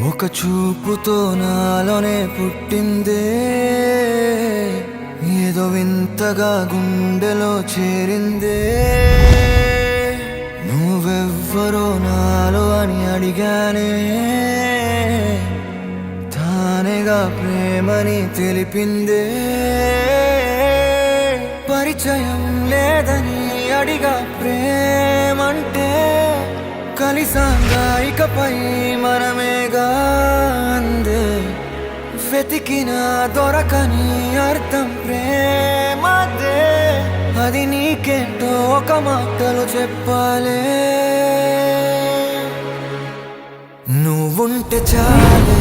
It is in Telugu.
ఒక చూపుతో నాలోనే పుట్టిందే, ఏదో వింతగా గుండెలో చేరిందే. నువ్వెవ్వరో నాలో అని అడిగానే, తానేగా ప్రేమని తెలిపిందే. పరిచయం లేదని అడిగా ప్రేమంటే, కలిసాంగా ఇకపై మనమేగా అందే. వెతికినా దొరకని అర్థం ప్రేమదే, అది నీకేంటో ఒక మాటలో చెప్పాలే. నువ్వుంటే చాలే